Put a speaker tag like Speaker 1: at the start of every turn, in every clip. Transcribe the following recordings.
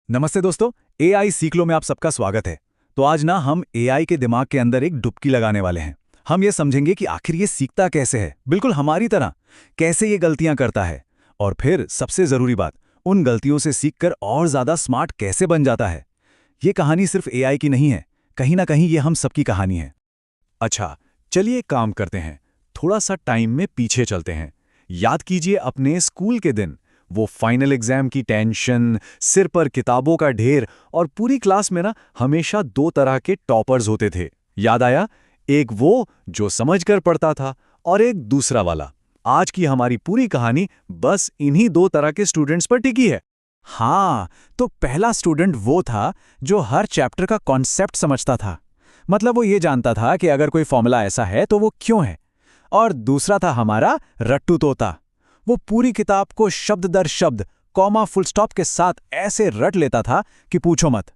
Speaker 1: नमस्ते दोस्तों। एआई सीख लो में आप सबका स्वागत है। तो आज ना हम एआई के दिमाग के अंदर एक डुबकी लगाने वाले हैं। हम ये समझेंगे कि आखिर ये सीखता कैसे है, बिल्कुल हमारी तरह, कैसे ये गलतियां करता है, और फिर सबसे जरूरी बात, उन गलतियों से सीखकर और ज्यादा स्मार्ट कैसे बन जाता है। ये कहानी सिर्फ एआई की नहीं है, कहीं ना कहीं ये हम सबकी कहानी है। अच्छा, चलिए एक काम करते हैं, थोड़ा सा टाइम में पीछे चलते हैं। याद कीजिए अपने स्कूल के दिन, वो फाइनल एग्जाम की टेंशन, सिर पर किताबों का ढेर, और पूरी क्लास में ना हमेशा दो तरह के टॉपर्स होते थे। याद आया? एक वो जो समझकर पढ़ता था, और एक दूसरा वाला। आज की हमारी पूरी कहानी बस इन्हीं दो तरह के स्टूडेंट्स पर टिकी है। हाँ, तो पहला स्टूडेंट वो था जो हर चैप्टर का कॉन्सेप्ट समझता था। मतलब वो ये जानता था कि अगर कोई फॉर्मूला ऐसा है तो वो क्यों है। और दूसरा था हमारा रट्टू तोता। वो पूरी किताब को शब्द दर शब्द, कॉमा, फुल स्टॉप के साथ ऐसे रट लेता था कि पूछो मत।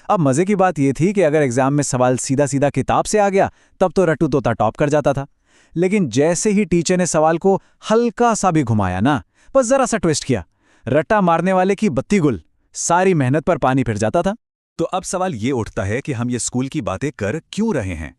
Speaker 1: अब मजे की बात यह थी कि अगर एग्जाम में सवाल सीधा सीधा किताब से आ गया तब तो रट्टू तोता टॉप कर जाता था। लेकिन जैसे ही टीचर ने सवाल को हल्का सा भी घुमाया ना, बस जरा सा ट्विस्ट किया, रट्टा मारने वाले की बत्ती गुल, सारी मेहनत पर पानी फिर जाता था। तो अब सवाल ये उठता है कि हम ये स्कूल की बातें कर क्यों रहे हैं।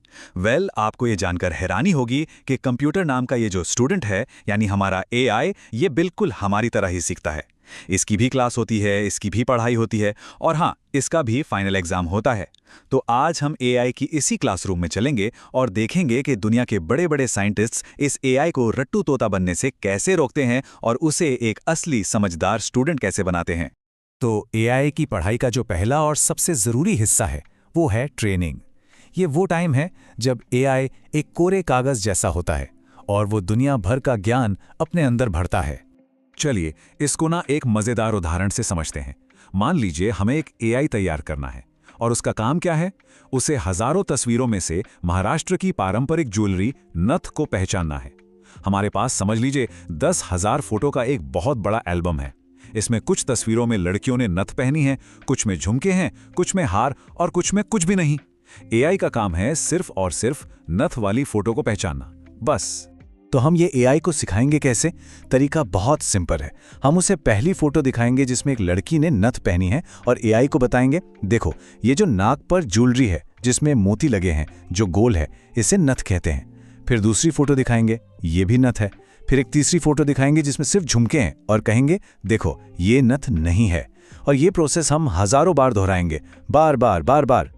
Speaker 1: आपको ये जानकर हैरानी होगी कि कंप्यूटर नाम का ये जो स्टूडेंट है, यानी हमारा एआई, ये बिल्कुल हमारी तरह ही सीखता है। इसकी भी क्लास होती है, इसकी भी पढ़ाई होती है, और हाँ, इसका भी फाइनल एग्जाम होता है। तो आज हम एआई की इसी क्लासरूम में चलेंगे और देखेंगे कि दुनिया के बड़े बड़े साइंटिस्ट्स इस एआई को रट्टू तोता बनने से कैसे रोकते हैं और उसे एक असली समझदार स्टूडेंट कैसे बनाते हैं। तो एआई की पढ़ाई का जो पहला और सबसे ज़रूरी हिस्सा है वो है ट्रेनिंग। ये वो टाइम है जब एआई एक कोरे कागज़ जैसा होता है और वो दुनिया भर का ज्ञान अपने अंदर भरता है। चलिए इसको ना एक मज़ेदार उदाहरण से समझते हैं। मान लीजिए हमें एक एआई तैयार करना है और उसका काम क्या है? उसे हज़ारों तस्वीरों में से महाराष्ट्र की पारंपरिक ज्वेलरी नथ को पहचानना है। हमारे पास समझ लीजिए 10,000 फोटो का एक बहुत बड़ा एल्बम है। इसमें कुछ तस्वीरों में लड़कियों ने नथ पहनी है, कुछ में झुमके हैं, कुछ में हार, और कुछ में कुछ भी नहीं। एआई का काम है सिर्फ और सिर्फ नथ वाली फोटो को पहचानना, बस। तो हम ये एआई को सिखाएंगे कैसे? तरीका बहुत सिंपल है। हम उसे पहली फोटो दिखाएंगे जिसमें एक लड़की ने नथ पहनी है, और एआई को बताएंगे, देखो ये जो नाक पर ज्वेलरी है जिसमें मोती लगे हैं, जो गोल है, इसे नथ कहते हैं। फिर दूसरी फोटो दिखाएंगे, ये भी नथ है। फिर एक तीसरी फोटो दिखाएंगे जिसमें सिर्फ झुमके हैं, और कहेंगे देखो ये नथ नहीं है। और ये प्रोसेस हम हजारों बार दोहराएंगे, बार बार बार बार।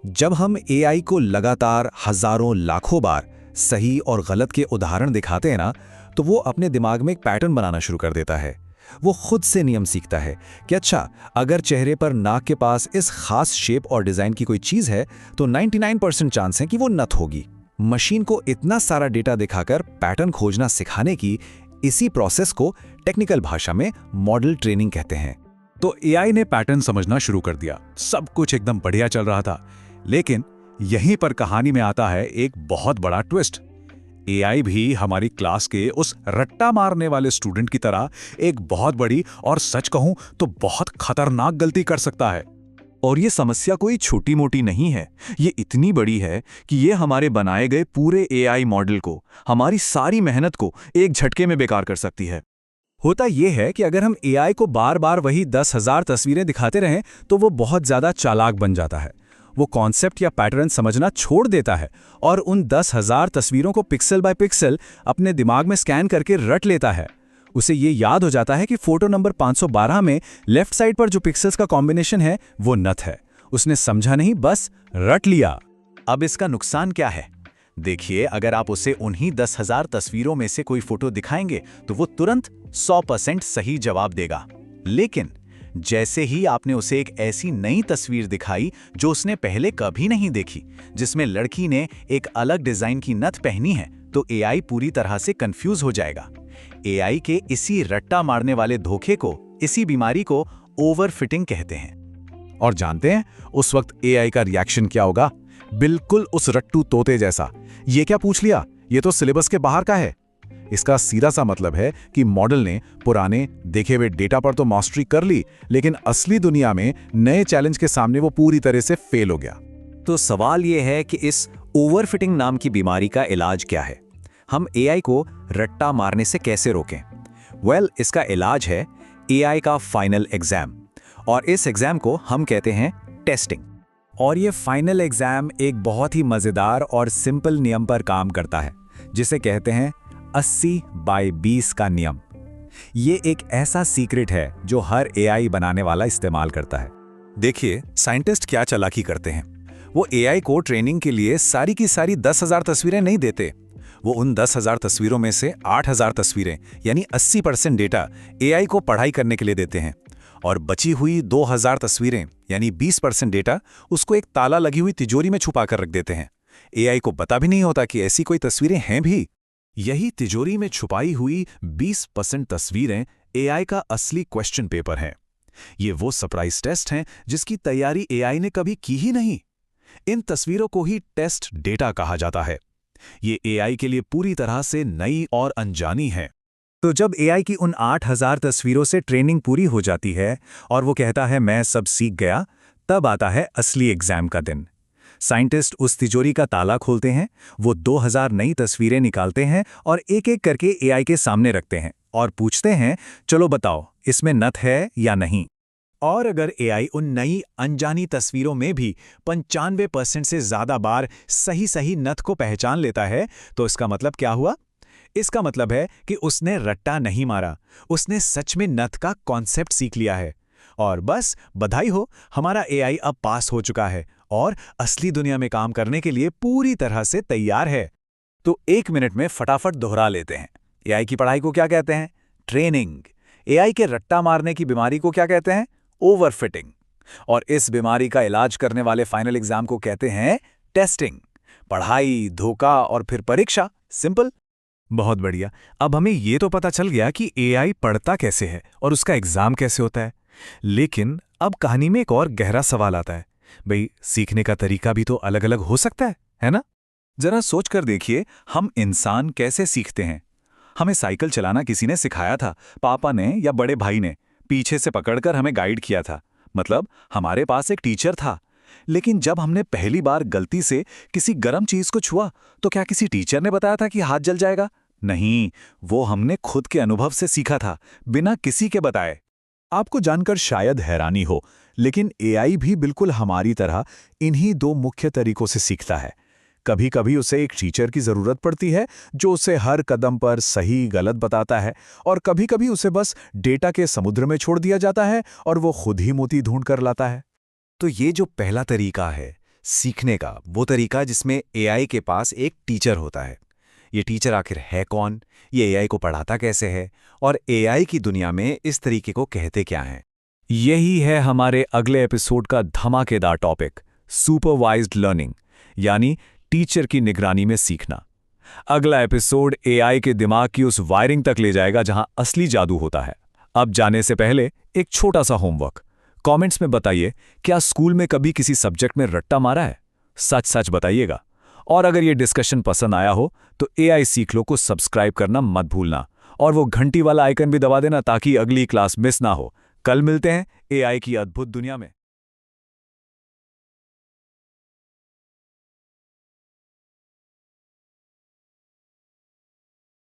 Speaker 1: जब हम एआई को लगातार हजारों लाखों बार सही और गलत के उदाहरण दिखाते हैं ना, तो वो अपने दिमाग में एक पैटर्न बनाना शुरू कर देता है। वो खुद से नियम सीखता है कि अच्छा, अगर चेहरे पर नाक के पास इस खास शेप और डिजाइन की कोई चीज है तो 99% चांस है कि वो नथ होगी। मशीन को इतना सारा डेटा दिखाकर पैटर्न खोजना सिखाने की इसी प्रोसेस को टेक्निकल भाषा में मॉडल ट्रेनिंग कहते हैं। तो एआई ने पैटर्न समझना शुरू कर दिया, सब कुछ एकदम बढ़िया चल रहा था। लेकिन यहीं पर कहानी में आता है एक बहुत बड़ा ट्विस्ट। एआई भी हमारी क्लास के उस रट्टा मारने वाले स्टूडेंट की तरह एक बहुत बड़ी, और सच कहूं तो बहुत खतरनाक गलती कर सकता है। और ये समस्या कोई छोटी मोटी नहीं है, ये इतनी बड़ी है कि ये हमारे बनाए गए पूरे एआई मॉडल को, हमारी सारी मेहनत को एक झटके में बेकार कर सकती है। होता यह है कि अगर हम एआई को बार बार वही 10,000 तस्वीरें दिखाते रहें तो वो बहुत ज़्यादा चालाक बन जाता है। वो कॉन्सेप्ट या पैटर्न समझना छोड़ देता है और उन 10,000 तस्वीरों को पिक्सल बाय पिक्सल अपने दिमाग में स्कैन करके रट लेता है। उसे ये याद हो जाता है कि फोटो नंबर 512 में लेफ्ट साइड पर जो पिक्सेल्स का कॉम्बिनेशन है वो नथ है। उसने समझा नहीं, बस रट लिया। अब इसका नुकसान क्या है? देखिए, अगर आप उसे उन्हीं 10,000 तस्वीरों में से कोई फोटो दिखाएंगे तो वो तुरंत 100% सही जवाब देगा। लेकिन जैसे ही आपने उसे एक ऐसी नई तस्वीर दिखाई जो उसने पहले कभी नहीं देखी, जिसमें लड़की ने एक अलग डिजाइन की नथ पहनी है, तो एआई पूरी तरह से कंफ्यूज हो जाएगा। एआई के इसी रट्टा मारने वाले धोखे को, इसी बीमारी को ओवरफिटिंग कहते हैं। और जानते हैं उस वक्त एआई का रिएक्शन क्या होगा? बिल्कुल उस रट्टू तोते जैसा। ये क्या पूछ लिया, ये तो सिलेबस के बाहर का है। इसका सीधा सा मतलब है कि मॉडल ने पुराने देखे हुए डेटा पर तो मास्टरी कर ली, लेकिन असली दुनिया में नए चैलेंज के सामने वो पूरी तरह से फेल हो गया।
Speaker 2: तो सवाल ये है कि इस ओवरफिटिंग नाम की बीमारी का इलाज क्या है? हम एआई को रट्टा मारने से कैसे रोकें? इसका इलाज है एआई का फाइनल एग्जाम। और इस एग्जाम को हम कहते हैं टेस्टिंग।
Speaker 1: और ये फाइनल एग्जाम एक बहुत ही मजेदार और सिंपल नियम पर काम करता है, जिसे कहते हैं 80/20 का नियम। ये एक ऐसा सीक्रेट है जो हर एआई बनाने वाला इस्तेमाल करता है।
Speaker 3: देखिए, साइंटिस्ट क्या चालाकी करते हैं। वो एआई को ट्रेनिंग के लिए सारी की सारी 10,000 तस्वीरें नहीं देते। वो उन 10,000 तस्वीरों में से 8,000 तस्वीरें यानी 80% डेटा एआई को पढ़ाई करने के लिए देते हैं, और बची हुई 2,000 तस्वीरें यानी 20% डेटा उसको एक ताला लगी हुई तिजोरी में छुपा कर रख देते हैं। एआई को पता भी नहीं होता कि ऐसी कोई तस्वीरें हैं भी।
Speaker 1: यही तिजोरी में छुपाई हुई 20% तस्वीरें एआई का असली क्वेश्चन पेपर हैं। ये वो सरप्राइज टेस्ट हैं जिसकी तैयारी एआई ने कभी की ही नहीं। इन तस्वीरों को ही टेस्ट डेटा कहा जाता है। ये एआई के लिए पूरी तरह से नई और अनजानी है। तो जब एआई की उन 8,000 तस्वीरों से ट्रेनिंग पूरी हो जाती है और वो कहता है मैं सब सीख गया, तब आता है असली एग्जाम का दिन। साइंटिस्ट उस तिजोरी का ताला खोलते हैं, वो 2,000 नई तस्वीरें निकालते हैं और एक-एक करके एआई के सामने रखते हैं और पूछते हैं, चलो बताओ इसमें नथ है या नहीं। और अगर एआई उन नई अनजानी तस्वीरों में भी 95% से ज्यादा बार सही नथ को पहचान लेता है, तो इसका मतलब क्या हुआ? इसका मतलब है कि उसने रट्टा नहीं मारा, उसने सच में नथ का कॉन्सेप्ट सीख लिया है। और बस बधाई हो, हमारा एआई अब पास हो चुका है और असली दुनिया में काम करने के लिए पूरी तरह से तैयार है। तो 1 मिनट में फटाफट दोहरा लेते हैं। एआई की पढ़ाई को क्या कहते हैं? ट्रेनिंग। एआई के रट्टा मारने की बीमारी को क्या कहते हैं? ओवरफिटिंग। और इस बीमारी का इलाज करने वाले फाइनल एग्जाम को कहते हैं टेस्टिंग। पढ़ाई, धोखा और फिर परीक्षा। सिंपल। बहुत बढ़िया। अब हमें ये तो पता चल गया कि एआई पढ़ता कैसे है और उसका एग्जाम कैसे होता है। लेकिन अब कहानी में एक और गहरा सवाल आता है। भाई, सीखने का तरीका भी तो अलग अलग हो सकता है ना? जरा सोच कर देखिए, हम इंसान कैसे सीखते हैं। हमें साइकिल चलाना किसी ने सिखाया था, पापा ने या बड़े भाई ने पीछे से पकड़कर हमें गाइड किया था। मतलब हमारे पास एक टीचर था। लेकिन जब हमने पहली बार गलती से किसी गर्म चीज को छुआ, तो क्या किसी टीचर ने बताया था कि हाथ जल जाएगा? नहीं, वो हमने खुद के अनुभव से सीखा था, बिना किसी के बताए। आपको जानकर शायद हैरानी हो, लेकिन एआई भी बिल्कुल हमारी तरह इन्हीं 2 मुख्य तरीकों से सीखता है। कभी कभी उसे एक टीचर की जरूरत पड़ती है जो उसे हर कदम पर सही गलत बताता है, और कभी कभी उसे बस डेटा के समुद्र में छोड़ दिया जाता है और वो खुद ही मोती ढूंढ कर लाता है।
Speaker 2: तो ये जो पहला तरीका है सीखने का, वो तरीका जिसमें एआई के पास एक टीचर होता है। ये टीचर आखिर है कौन? ये एआई को पढ़ाता कैसे है? और एआई की दुनिया में इस तरीके को कहते क्या हैं?
Speaker 1: यही है हमारे अगले एपिसोड का धमाकेदार टॉपिक, सुपरवाइज्ड लर्निंग, यानी टीचर की निगरानी में सीखना। अगला एपिसोड एआई के दिमाग की उस वायरिंग तक ले जाएगा जहां असली जादू होता है। अब जाने से पहले एक छोटा सा होमवर्क। कमेंट्स में बताइए, क्या स्कूल में कभी किसी सब्जेक्ट में रट्टा मारा है? सच सच बताइएगा। और अगर ये डिस्कशन पसंद आया हो तो एआई सीख लो को सब्सक्राइब करना मत भूलना, और वो घंटी वाला आइकन भी दबा देना ताकि अगली क्लास मिस ना हो। कल मिलते हैं एआई की अद्भुत दुनिया में।